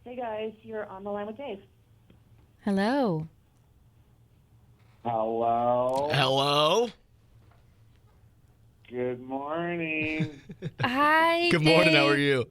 Hey guys, you're on the line with Dave. Hello. Hello. Hello. Good morning. Hi, Good Dave. morning. How are you?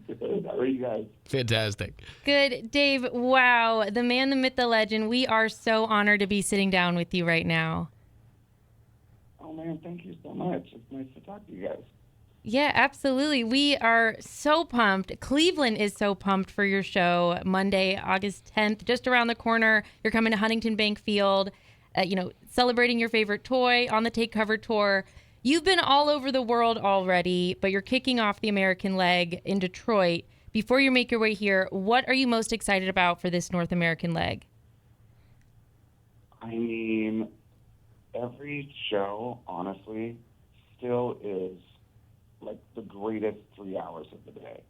Good. How are you guys? Fantastic. Good. Dave, wow. The man, the myth, the legend. We are so honored to be sitting down with you right now. Oh man, thank you so much. It's nice to talk to you guys. Yeah, absolutely. We are so pumped. Cleveland is so pumped for your show Monday, August 10th, just around the corner. You're coming to Huntington Bank Field, celebrating your favorite toy on the Take Cover tour. You've been all over the world already, but you're kicking off the American leg in Detroit. Before you make your way here, what are you most excited about for this North American leg? I mean, every show, honestly, still is like the greatest 3 hours of the day.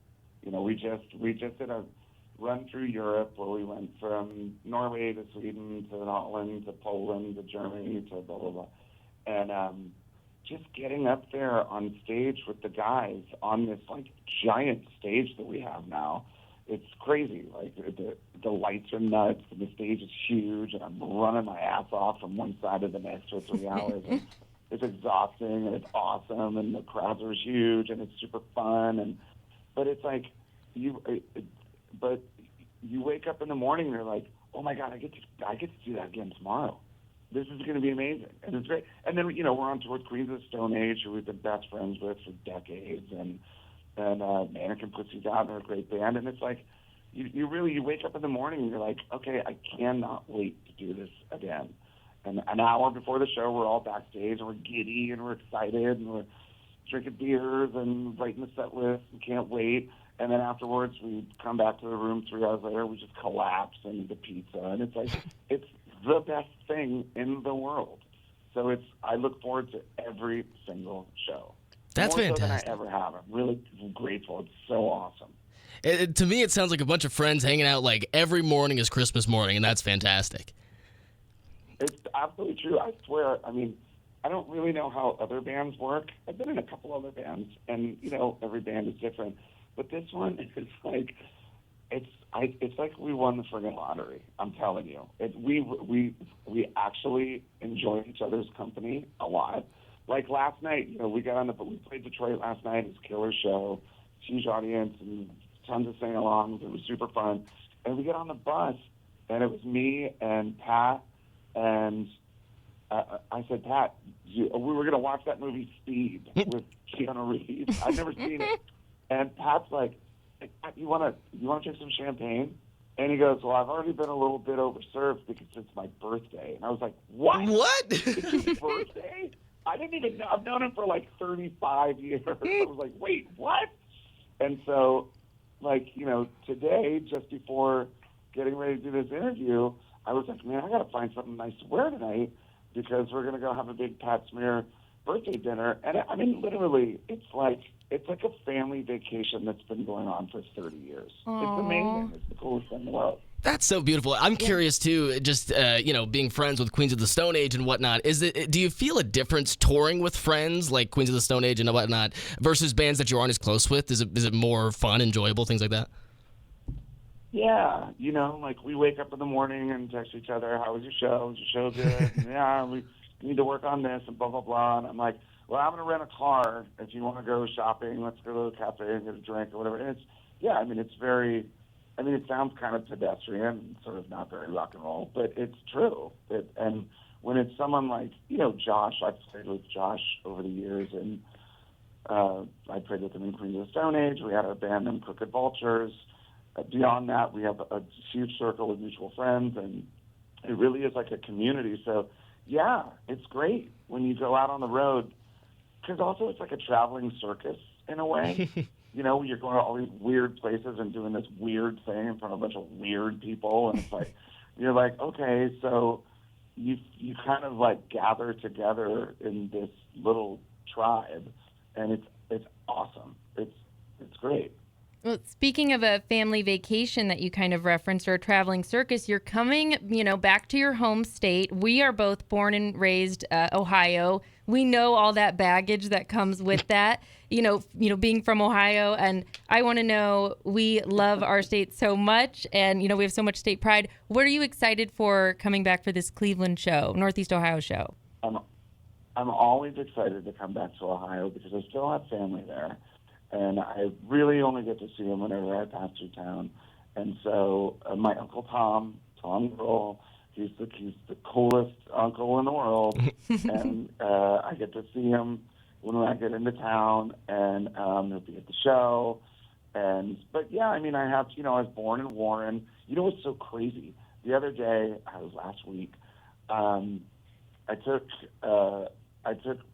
You know, we just did a run through Europe where we went from Norway to Sweden to Holland to Poland to Germany to blah blah blah, and just getting up there on stage with the guys on this like giant stage that we have now, it's crazy. Like the lights are nuts and the stage is huge, and I'm running my ass off from one side to the next for 3 hours. And it's exhausting and it's awesome, and the crowds are huge and it's super fun. But it's like but you wake up in the morning and you're like, oh my God, I get to do that again tomorrow. This is going to be amazing, and it's great. And then we're on tour with Queens of the Stone Age, who we've been best friends with for decades, and Mannequin Pussies Out, they're a great band. And it's like you wake up in the morning and you're like, okay, I cannot wait to do this again. And an hour before the show, we're all backstage and we're giddy and we're excited and we're drinking beers and writing the set list and can't wait. And then afterwards, we come back to the room 3 hours later, we just collapse and eat the pizza. And it's like, it's the best thing in the world. So I look forward to every single show. That's More fantastic. so than I ever have. I'm really grateful. It's so awesome. To me, it sounds like a bunch of friends hanging out like every morning is Christmas morning, and that's fantastic. It's absolutely true. I swear. I mean, I don't really know how other bands work. I've been in a couple other bands, and every band is different. But this one is like, it's like we won the friggin' lottery. I'm telling you, we actually enjoy each other's company a lot. Like last night, we played Detroit last night. It was a killer show, huge audience, and tons of sing-alongs. It was super fun. And we get on the bus, and it was me and Pat. And I said, Pat, we were going to watch that movie Speed with Keanu Reeves. I've never seen it. And Pat's like, hey, Pat, you want to drink some champagne? And he goes, well, I've already been a little bit overserved because it's my birthday. And I was like, what? What? It's his birthday? I didn't even know. I've known him for like 35 years. I was like, wait, what? And so, today, just before getting ready to do this interview, I was like, man, I got to find something nice to wear tonight because we're going to go have a big Pat Smear birthday dinner. And I mean, literally, it's like a family vacation that's been going on for 30 years. Aww. It's amazing. It's the coolest thing in the world. That's so beautiful. I'm curious too, just being friends with Queens of the Stone Age and whatnot. Do you feel a difference touring with friends like Queens of the Stone Age and whatnot versus bands that you aren't as close with? Is it more fun, enjoyable, things like that? Yeah, we wake up in the morning and text each other, how was your show? Was your show good? And, yeah, we need to work on this and blah, blah, blah. And I'm like, well, I'm going to rent a car. If you want to go shopping, let's go to a cafe and get a drink or whatever. And it sounds kind of pedestrian, sort of not very rock and roll, but it's true. And when it's someone like, Josh, I've played with Josh over the years, and I played with him in Queens of the Stone Age. We had a band named Crooked Vultures. Beyond that, we have a huge circle of mutual friends, and it really is like a community. So, yeah, it's great when you go out on the road, because also it's like a traveling circus in a way. You're going to all these weird places and doing this weird thing in front of a bunch of weird people, and it's like, you're like, okay, so you kind of like gather together in this little tribe, and it's awesome. It's great. Well, speaking of a family vacation that you kind of referenced, or a traveling circus, you're coming, back to your home state. We are both born and raised Ohio. We know all that baggage that comes with that. Being from Ohio, and I want to know. We love our state so much, and we have so much state pride. What are you excited for coming back for this Cleveland show, Northeast Ohio show? I'm always excited to come back to Ohio because I still have family there. And I really only get to see him whenever I pass through town. And so my Uncle Tom Grohl, he's the coolest uncle in the world. And I get to see him when I get into town, and he'll be at the show. But yeah, I mean, I was born in Warren. You know what's so crazy? The other day, I was last week, I took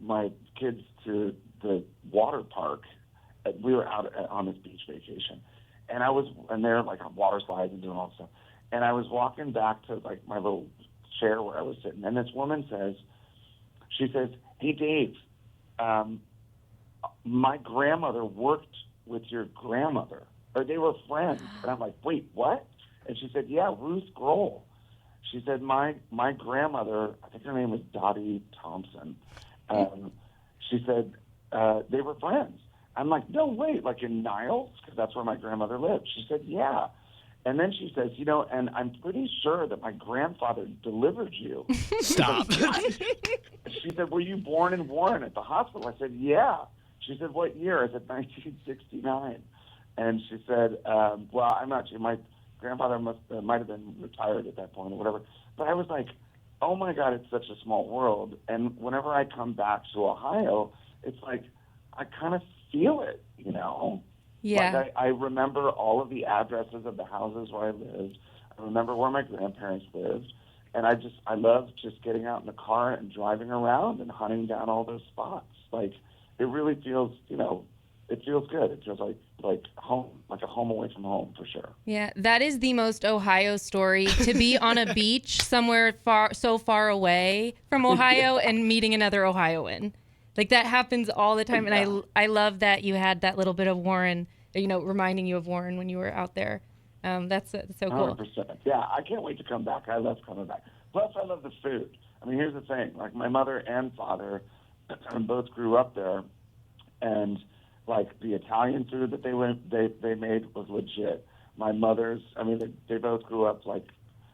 my kids to the water park. We were out on this beach vacation, and they're like on water slides and doing all this stuff. And I was walking back to like my little chair where I was sitting, and this woman says, "Hey Dave, my grandmother worked with your grandmother, or they were friends." And I'm like, "Wait, what?" And she said, "Yeah, Ruth Grohl." She said, my grandmother, I think her name was Dottie Thompson. She said they were friends. I'm like, no, wait, like in Niles? Because that's where my grandmother lived. She said, yeah. And then she says, and I'm pretty sure that my grandfather delivered you. Stop. She said, were you born in Warren at the hospital? I said, yeah. She said, what year? I said, 1969. And she said, well, I'm not sure. My grandfather might have been retired at that point or whatever. But I was like, oh, my God, it's such a small world. And whenever I come back to Ohio, it's like I kind of feel it, Yeah. Like I remember all of the addresses of the houses where I lived. I remember where my grandparents lived. And I love just getting out in the car and driving around and hunting down all those spots. Like, it really feels, it feels good. It feels like home, like a home away from home for sure. Yeah, that is the most Ohio story, to be on a beach somewhere so far away from Ohio and meeting another Ohioan. Like, that happens all the time. And I love that you had that little bit of Warren, reminding you of Warren when you were out there. That's so cool. 100%. Yeah, I can't wait to come back. I love coming back. Plus, I love the food. I mean, here's the thing. Like, my mother and father both grew up there, and like the Italian food that they made was legit. My mother's, they both grew up like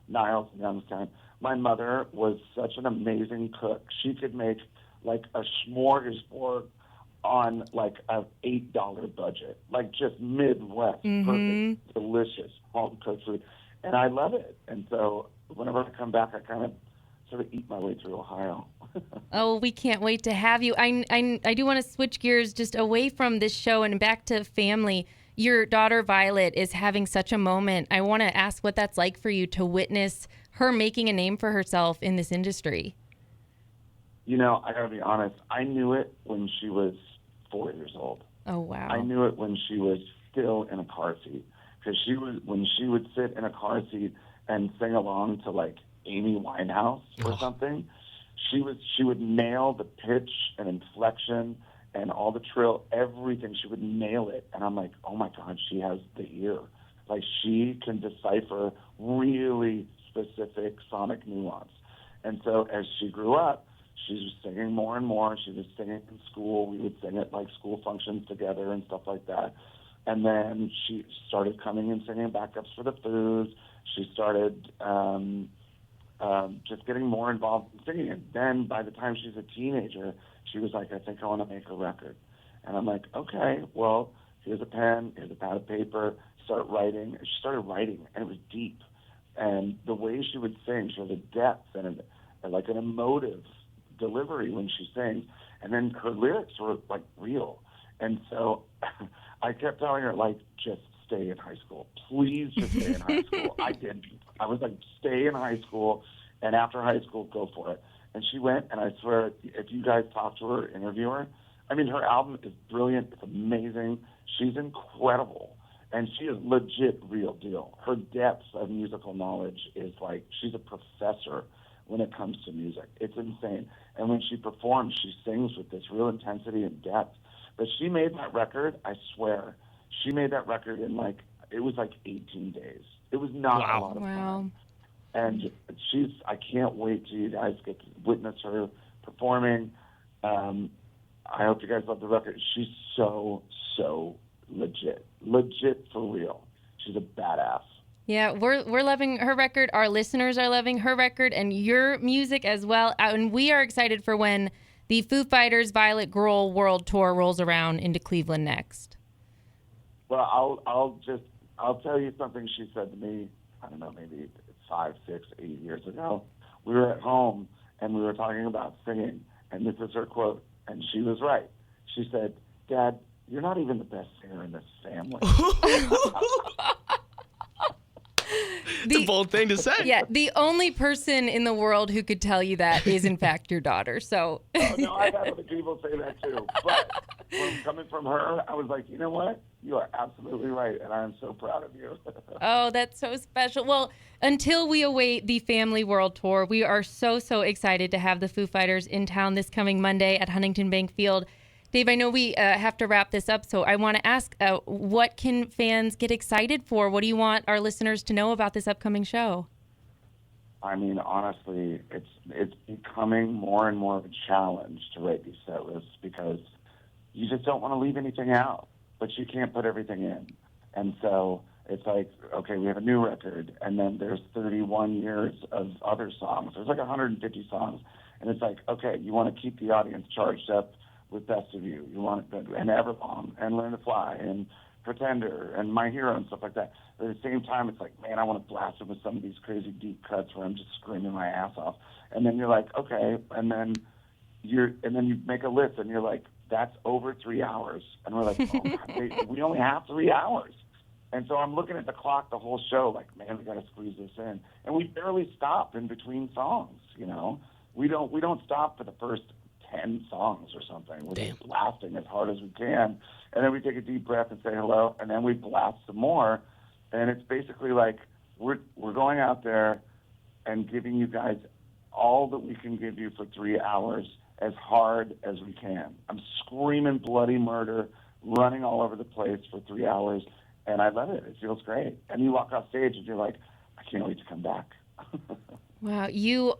Niles and Youngstown. My mother was such an amazing cook. She could make like a smorgasbord on like a $8 budget, like just Midwest, perfect, delicious home cooked food, and I love it. And so whenever I come back, I kind of sort of eat my way through Ohio. Oh, we can't wait to have you. I do want to switch gears just away from this show and back to family. Your daughter Violet is having such a moment. I want to ask what that's like for you to witness her making a name for herself in this industry. I gotta be honest. I knew it when she was 4 years old. Oh, wow. I knew it when she was still in a car seat, because when she would sit in a car seat and sing along to like Amy Winehouse or something, she would nail the pitch and inflection and all the trill, everything. She would nail it, and I'm like, oh my God, she has the ear. Like, she can decipher really specific sonic nuance. And so as she grew up, she was singing more and more. She was singing in school. We would sing at like school functions together and stuff like that. And then she started coming and singing backups for the Foos. She started just getting more involved in singing. And then by the time she's a teenager, she was like, I think I want to make a record. And I'm like, okay, well, here's a pen, here's a pad of paper, start writing. And she started writing, and it was deep. And the way she would sing, she has a depth and like an emotive delivery when she sings. And then her lyrics were like real. And so I kept telling her, like, just stay in high school. Please just stay in high school. I didn't. I was like, stay in high school, and after high school, go for it. And she went, and I swear, if you guys talk to her, interview her, her album is brilliant. It's amazing. She's incredible. And she is legit real deal. Her depth of musical knowledge is like, she's a professor when it comes to music. It's insane. And when she performs, she sings with this real intensity and depth. But she made that record, I swear, She made that record in it was 18 days. It was not a lot of fun. And I can't wait till you guys get to witness her performing. I hope you guys love the record. She's so legit for real. She's a badass. Yeah, we're loving her record. Our listeners are loving her record and your music as well. And we are excited for when the Foo Fighters Violet Grohl World Tour rolls around into Cleveland next. Well, I'll tell you something she said to me. I don't know, maybe 5, 6, 8 years ago. We were at home and we were talking about singing, and this is her quote, and she was right. She said, "Dad, you're not even the best singer in this family." It's a bold thing to say. Yeah, the only person in the world who could tell you that is, in fact, your daughter. So. Oh, no, I've had other people say that too. But coming from her, I was like, you know what? You are absolutely right, and I am so proud of you. Oh, that's so special. Well, until we await the Family World Tour, we are so excited to have the Foo Fighters in town this coming Monday at Huntington Bank Field. Dave, I know we have to wrap this up, so I want to ask, what can fans get excited for? What do you want our listeners to know about this upcoming show? I mean, honestly, it's becoming more and more of a challenge to write these set lists because you just don't want to leave anything out, but you can't put everything in. And so it's like, okay, we have a new record, and then there's 31 years of other songs. There's 150 songs, and it's like, okay, you want to keep the audience charged up with Best of You. You want and Everlong and Learn to Fly and Pretender and My Hero and stuff like that. But at the same time, it's like, man, I want to blast it with some of these crazy deep cuts where I'm just screaming my ass off. And then you're like, okay, and then you make a list and you're like, that's over 3 hours. And we're like, oh, God, we only have 3 hours. And so I'm looking at the clock the whole show, like, man, we got to squeeze this in. And we barely stop in between songs. We don't stop for the first 10 songs or something. We're just blasting as hard as we can. And then we take a deep breath and say hello, and then we blast some more. And it's basically like we're going out there and giving you guys all that we can give you for 3 hours as hard as we can. I'm screaming bloody murder, running all over the place for 3 hours, and I love it. It feels great. And you walk off stage and you're like, I can't wait to come back. Wow,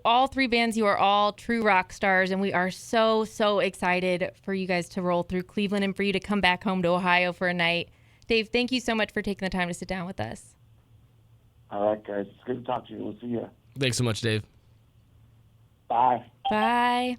all three bands, you are all true rock stars, and we are so excited for you guys to roll through Cleveland and for you to come back home to Ohio for a night. Dave, thank you so much for taking the time to sit down with us. All right, guys. It's good to talk to you. We'll see you. Thanks so much, Dave. Bye. Bye.